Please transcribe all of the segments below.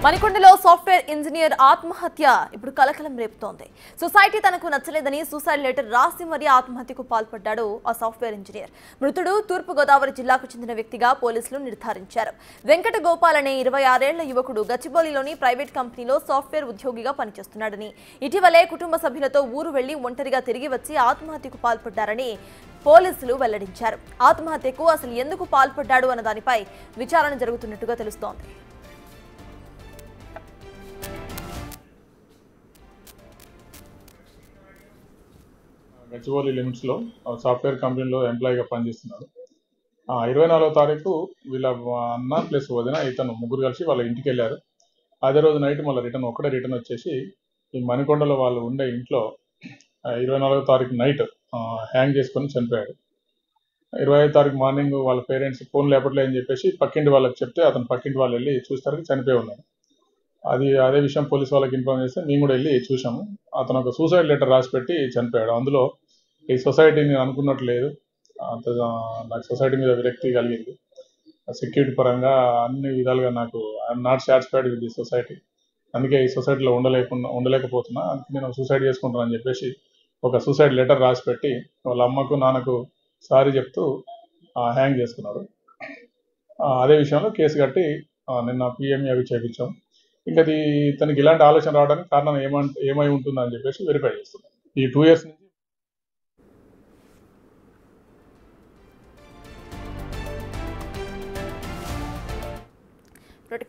మణికొండలో software engineer ఆత్మహత్య ఇప్పుడు కలకలం రేపుతోంది. సొసైటీ తనకు నచ్చలేదని సూసైడ్ లెటర్ రాసి మరీ ఆత్మహత్యకు పాల్పడ్డాడు ఆ సాఫ్ట్వేర్ ఇంజనీర్. మృతుడు తూర్పు గోదావరి జిల్లాకు చెందిన వ్యక్తిగా పోలీసులు నిర్ధారించారు. వెంకట గోపాల్ అనే 26 ఏళ్ల యువకుడు గచ్చిబౌలిలోని ప్రైవేట్ కంపెనీలో సాఫ్ట్వేర్ ఉద్యోగిగా పనిచేస్తున్నాడని, ఇటీవలే కుటుంబ సభ్యులతో ఊరు వెళ్లి ఒంటరిగా తిరిగి వచ్చి ఆత్మహత్యకు పాల్పడ్డారని పోలీసులు వెల్లడించారు. ఆత్మహత్యకు అసలు ఎందుకు పాల్పడ్డాడు అన్న దానిపై విచారణ జరుగుతున్నట్టుగా తెలుస్తోంది. గచ్చిబౌలి లిమిట్స్లో సాఫ్ట్వేర్ కంపెనీలో ఎంప్లాయీగా పనిచేస్తున్నాడు. 24వ తారీఖు వీళ్ళ అన్న ప్లస్ వదిన ఇతను ముగ్గురు కలిసి వాళ్ళ ఇంటికి వెళ్ళారు. అదే రోజు నైట్ మళ్ళీ ఒక్కడే రిటర్న్ వచ్చేసి ఈ మణికొండలో వాళ్ళు ఉండే ఇంట్లో 24వ తారీఖు నైట్ హ్యాంగ్ చేసుకొని చనిపోయాడు. 25వ తారీఖు మార్నింగ్ వాళ్ళ పేరెంట్స్ ఫోన్ లేపట్లే అని చెప్పేసి పక్కింటి వాళ్ళకి చెప్తే అతను పక్కింటి వాళ్ళు వెళ్ళి చూస్తారు చనిపోయి ఉన్నాడు. అదే విషయం పోలీస్ వాళ్ళకి ఇన్ఫార్మ్ చేస్తే మేము కూడా వెళ్ళి చూసాము. అతను ఒక సూసైడ్ లెటర్ రాసి పెట్టి చనిపోయాడు. అందులో ఈ సొసైటీని అనుకున్నట్టు లేదు, అంత నాకు సొసైటీ మీద విరక్తి కలిగింది. సెక్యూరిటీ పరంగా అన్ని విధాలుగా నాకు I'm not satisfied with the society. అందుకే ఈ సొసైటీలో ఉండలేకపోతున్నా, అందుకే నేను సూసైడ్ చేసుకుంటాను అని చెప్పేసి ఒక సూసైడ్ లెటర్ రాసి పెట్టి వాళ్ళ అమ్మకు నాన్నకు సారీ చెప్తూ హ్యాంగ్ చేసుకున్నాడు. అదే విషయంలో కేసు కట్టి నిన్న పిఎంఏ అవి చేయించాం. ఇంకా తనకి ఇలాంటి ఆలోచన రావడానికి కారణం ఏమై ఉంటుందని చెప్పేసి వెరిఫై చేస్తున్నాం. ఈ 2 years నుంచి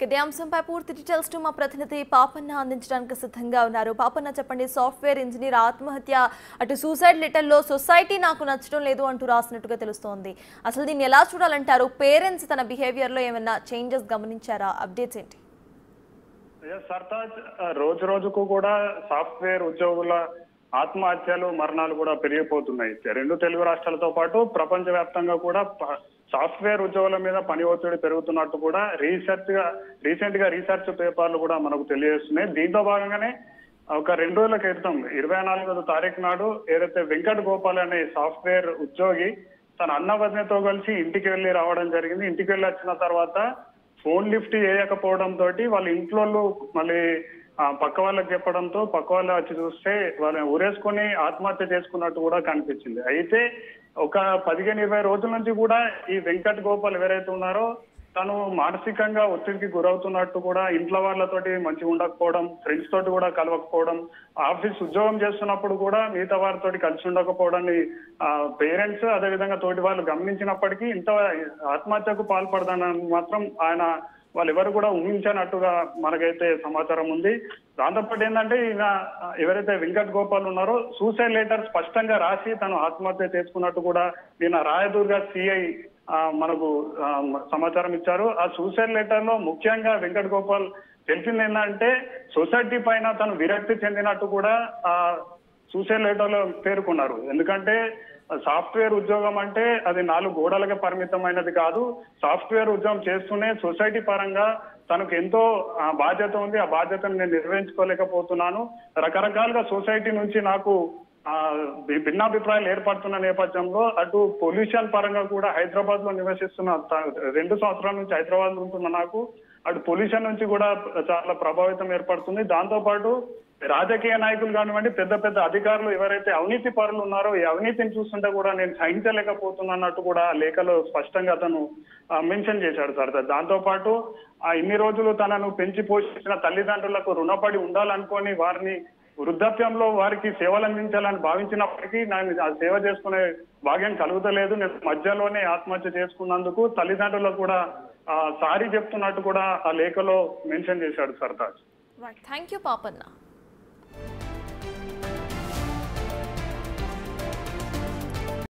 ఇదే అంశంపై పూర్తి డీటెయిల్స్ మా ప్రతినిధి పాపన్న అందించడానికి సిద్ధంగా ఉన్నారు. పాపన్న, చెప్పండి, సాఫ్ట్వేర్ ఇంజనీర్ ఆత్మహత్య, అటు సూసైడ్ లెటర్లో సొసైటీ నాకు నచ్చడం లేదు అంటూ రాసినట్టుగా తెలుస్తోంది. అసలు దీన్ని ఎలా చూడాలంటారు? పేరెంట్స్ తన బిహేవియర్లో ఏమైనా చేంజెస్ గమనించారా? అప్డేట్స్ ఏంటి? సర్తాజ్, రోజు రోజుకు కూడా సాఫ్ట్వేర్ ఉద్యోగుల ఆత్మహత్యలు మరణాలు కూడా పెరిగిపోతున్నాయి. 2 తెలుగు రాష్ట్రాలతో పాటు ప్రపంచవ్యాప్తంగా కూడా సాఫ్ట్వేర్ ఉద్యోగుల మీద పని ఒత్తిడి పెరుగుతున్నట్టు కూడా రీసెంట్ గా రీసెర్చ్ పేపర్లు కూడా మనకు తెలియజేస్తున్నాయి. దీంతో భాగంగానే ఒక 2 రోజుల క్రితం 24వ తారీఖు నాడు ఏదైతే వెంకట గోపాల్ అనే సాఫ్ట్వేర్ ఉద్యోగి తన అన్న వదినతో కలిసి ఇంటికి వెళ్ళి రావడం జరిగింది. ఇంటికి వెళ్ళి వచ్చిన తర్వాత ఫోన్ లిఫ్ట్ చేయకపోవడంతో వాళ్ళ ఇంట్లో మళ్ళీ పక్క వాళ్ళకి చెప్పడంతో పక్క వాళ్ళు వచ్చి చూస్తే వాళ్ళని ఊరేసుకొని ఆత్మహత్య చేసుకున్నట్టు కూడా కనిపించింది. అయితే ఒక 15-20 రోజుల నుంచి కూడా ఈ వెంకట్ గోపాల్ ఎవరైతే ఉన్నారో తను మానసికంగా ఒత్తిడికి గురవుతున్నట్టు కూడా, ఇంట్లో వాళ్ళతోటి మంచిగా ఉండకపోవడం, ఫ్రెండ్స్ తోటి కూడా కలవకపోవడం, ఆఫీస్ ఉద్యోగం చేస్తున్నప్పుడు కూడా మిగతా వారితోటి కలిసి ఉండకపోవడాన్ని పేరెంట్స్ అదేవిధంగా తోటి వాళ్ళు గమనించినప్పటికీ ఇంత ఆత్మహత్యకు పాల్పడదానని మాత్రం వాళ్ళు ఎవరు కూడా ఊహించనట్టుగా మనకైతే సమాచారం ఉంది. దాంతోపాటు ఏంటంటే ఈయన ఎవరైతే వెంకట్ గోపాల్ ఉన్నారో సూసైడ్ లెటర్ స్పష్టంగా రాసి తను ఆత్మహత్య చేసుకున్నట్టు కూడా నిన్న రాయదుర్గ సిఐ మనకు సమాచారం ఇచ్చారు. ఆ సూసైడ్ లెటర్ లో ముఖ్యంగా వెంకట్ గోపాల్ తెలిసింది ఏంటంటే సొసైటీ పైన తను విరక్తి చెందినట్టు కూడా ఆ సూసైడ్ లెటర్ లో పేర్కొన్నారు. ఎందుకంటే సాఫ్ట్వేర్ ఉద్యోగం అంటే అది 4 గోడలకే పరిమితమైనది కాదు. సాఫ్ట్వేర్ ఉద్యోగం చేస్తూనే సొసైటీ పరంగా తనకు ఎంతో బాధ్యత ఉంది. ఆ బాధ్యతను నేను నిర్వహించుకోలేకపోతున్నాను. రకరకాలుగా సొసైటీ నుంచి నాకు భిన్నాభిప్రాయాలు ఏర్పడుతున్న నేపథ్యంలో అటు పొల్యూషన్ పరంగా కూడా హైదరాబాద్ లో నివసిస్తున్న 2 సంవత్సరాల నుంచి హైదరాబాద్ లో ఉంటున్న నాకు అటు పొల్యూషన్ నుంచి కూడా చాలా ప్రభావితం ఏర్పడుతుంది. దాంతో పాటు రాజకీయ నాయకులు కానివ్వండి, పెద్ద పెద్ద అధికారులు ఎవరైతే అవినీతి పరులు ఉన్నారో ఈ అవినీతిని చూస్తుంటే కూడా నేను సహించలేకపోతున్నట్టు కూడా లేఖలో స్పష్టంగా అతను మెన్షన్ చేశాడు సార్. దాంతో పాటు ఇన్ని రోజులు తనను పెంచి పోషించిన తల్లిదండ్రులకు రుణపడి ఉండాలనుకొని వారిని వృద్ధాప్యంలో వారికి సేవలు అందించాలని భావించినప్పటికీ నేను ఆ సేవ చేసుకునే భాగ్యం కలుగుతలేదు. నేను మధ్యలోనే ఆత్మహత్య చేసుకున్నందుకు తల్లిదండ్రులకు కూడా సారీ చెప్తున్నట్టు కూడా ఆ లేఖలో మెన్షన్ చేశాడు సర్తాజ్. Thank you Papanna.